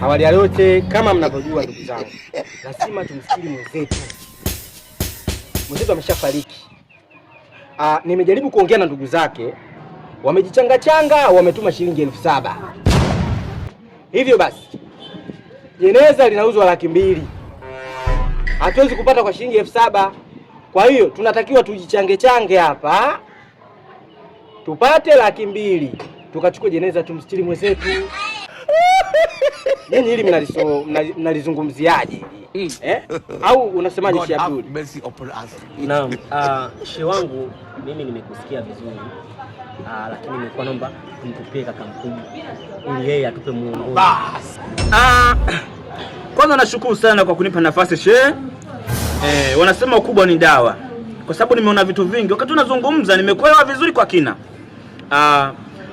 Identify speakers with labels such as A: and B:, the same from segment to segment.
A: Awali ya yote, kama mnavyojua ndugu zangu, lazima tumstiri mwenzetu. Mwenzetu ameshafariki. Nimejaribu kuongea na ndugu zake, wamejichanga, wametuma shilingi 7,000. Hivyo basi, jeneza linauzwa 200,000. Hatuwezi kupata kwa shilingi 7,000. Kwa hiyo tunatakiwa tujichange hapa, tupate 200,000, tukachukue jeneza tumstiri mwenzetu. Nini hili mnalizungumziaje? Au unasemaje Sheikh Abdul?
B: Naam, shehe wangu mimi nimekusikia vizuri. Lakini nimekuwa naomba tumtupie kaka mkubwa ili yeye atupe muongozo.
C: Kwanza nashukuru sana kwa kunipa nafasi shehe. Wanasema ukubwa ni dawa. Kwa sababu nimeona vitu vingi. Wakati tunazungumza nimekuelewa vizuri kwa kina.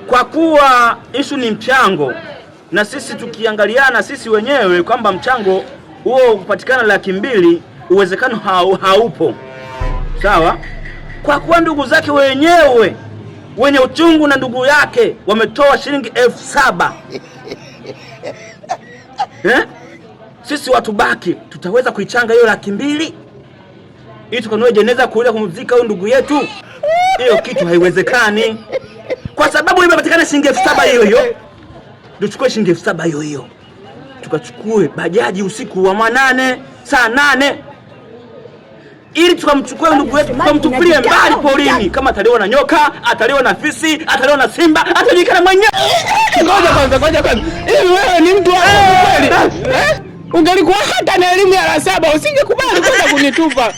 C: Kwa kuwa issue ni mchango, na sisi tukiangaliana sisi wenyewe kwamba mchango huo kupatikana 200,000 uwezekano haupo. Sawa? Kwa kuwa ndugu zake wenyewe wenye uchungu na ndugu yake wametoa shilingi 7,000. Sisi watu baki tutaweza kuichanga hiyo 200,000 ili tukanue jeneza kuja kumzika huyo ndugu yetu? Hiyo kitu haiwezekani. Kwa sababu imepatikana shilingi 7,000 hiyo. Tuchukue shilingi 7,000 hiyo. Tukachukue bajaji usiku wa manane, saa 8. Ili tukamchukue ndugu yetu tukamtupilie mbali porini, kama ataliwa na nyoka, ataliwa na fisi, ataliwa na simba, atajulikana mwenyewe.
D: Ngoja kwanza. Hivi wewe ni mtu wa kweli? Ungelikuwa hata na elimu ya 7 usingekubali kwenda kunitupa.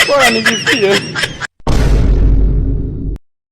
D: Bora nijifie.